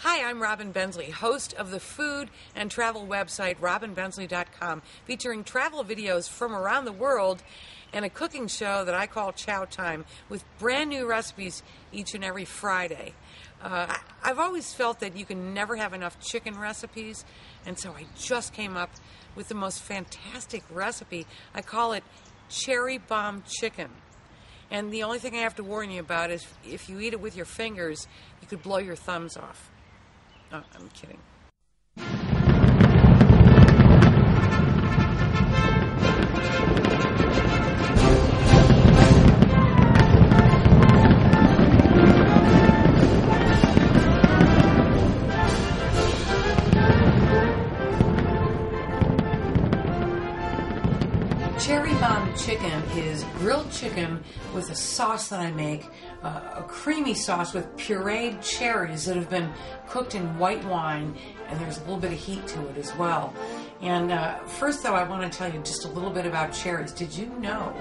Hi, I'm Robin Bensley, host of the food and travel website robinbensley.com, featuring travel videos from around the world and a cooking show that I call Chow Time, with brand new recipes each and every Friday. I've always felt that you can never have enough chicken recipes, and so I just came up with the most fantastic recipe. I call it cherry bomb chicken. And the only thing I have to warn you about is if you eat it with your fingers, you could blow your thumbs off. Oh, I'm kidding. Cherry bomb chicken is grilled chicken with a sauce that I make, a creamy sauce with pureed cherries that have been cooked in white wine, and there's a little bit of heat to it as well. And first, though, I want to tell you just a little bit about cherries. Did you know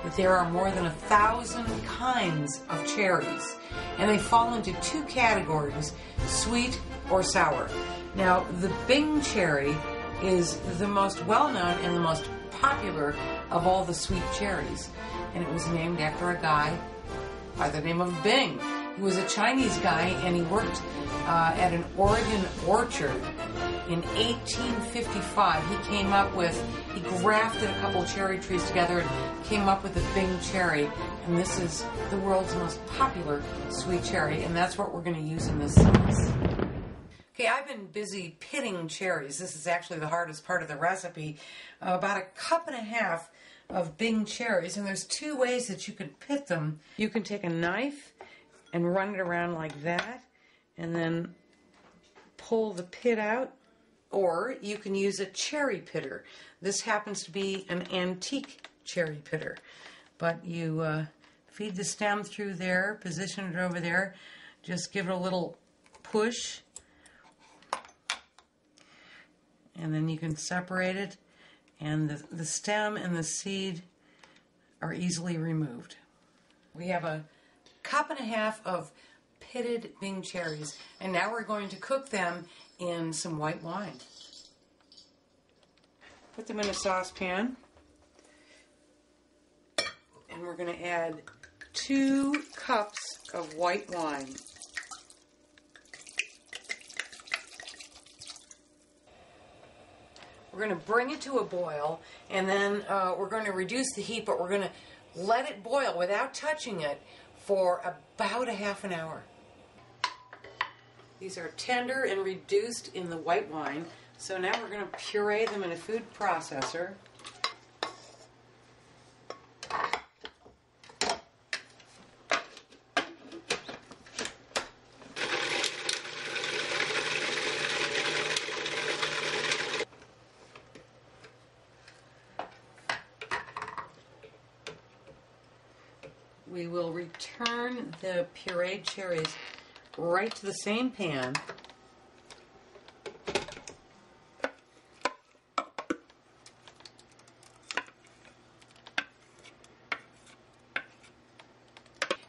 that there are more than 1,000 kinds of cherries? And they fall into two categories, sweet or sour. Now, the Bing cherry is the most well-known and the most popular of all the sweet cherries, and it was named after a guy by the name of Bing. He was a Chinese guy, and he worked at an Oregon orchard. In 1855, he grafted a couple cherry trees together and came up with the Bing cherry, and this is the world's most popular sweet cherry, and that's what we're going to use in this sauce. Okay, I've been busy pitting cherries. This is actually the hardest part of the recipe. About 1.5 cups of Bing cherries, and there's two ways that you can pit them. You can take a knife and run it around like that, and then pull the pit out, or you can use a cherry pitter. This happens to be an antique cherry pitter, but you feed the stem through there, position it over there, just give it a little push, and then you can separate it, and the stem and the seed are easily removed. We have 1.5 cups of pitted Bing cherries, and now we're going to cook them in some white wine. Put them in a saucepan, and we're going to add 2 cups of white wine. We're going to bring it to a boil, and then we're going to reduce the heat, but we're going to let it boil without touching it for about a half an hour. These are tender and reduced in the white wine, so now we're going to puree them in a food processor. We will return the pureed cherries right to the same pan.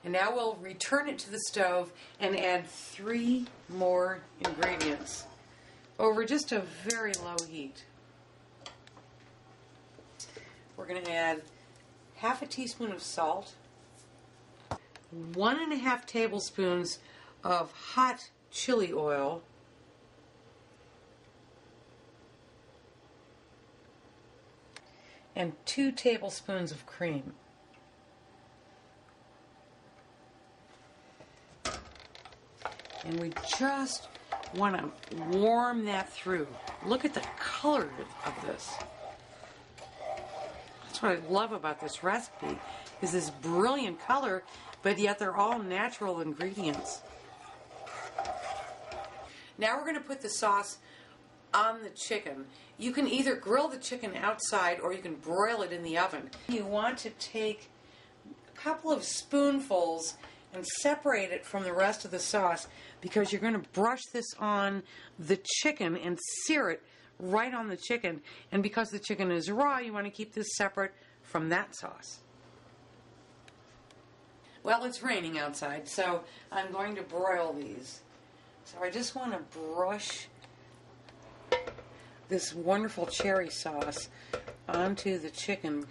And now we'll return it to the stove and add 3 more ingredients over just a very low heat. We're going to add 1/2 teaspoon of salt, 1.5 tablespoons of hot chili oil, and 2 tablespoons of cream. And we just want to warm that through. Look at the color of this. That's what I love about this recipe, is this brilliant color, but yet they're all natural ingredients. Now we're going to put the sauce on the chicken. You can either grill the chicken outside or you can broil it in the oven. You want to take a couple of spoonfuls and separate it from the rest of the sauce, because you're going to brush this on the chicken and sear it right on the chicken. And because the chicken is raw, you want to keep this separate from that sauce. Well, it's raining outside, so I'm going to broil these. So I just want to brush this wonderful cherry sauce onto the chicken.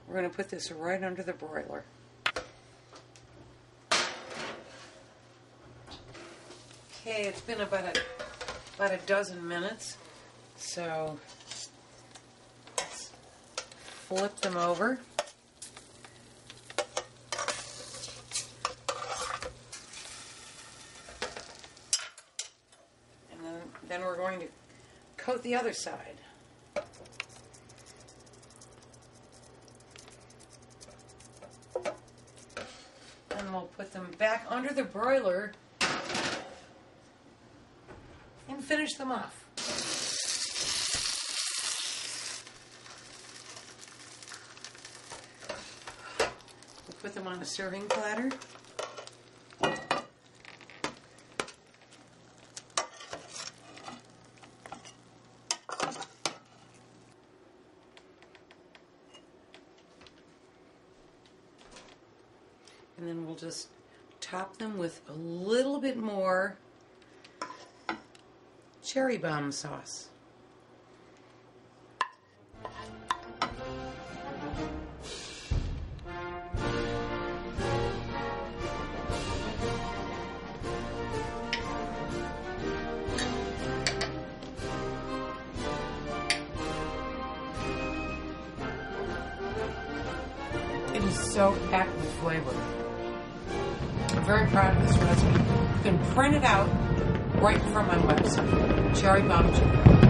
We're going to put this right under the broiler. Okay, it's been about a dozen minutes, so let's flip them over. And then we're going to coat the other side. And we'll put them back under the broiler and finish them off. We'll put them on a serving platter. And then we'll just top them with a little bit more cherry bomb sauce. It is so packed with flavor. I'm very proud of this recipe. You can print it out right from my website, Cherry Bomb Chicken.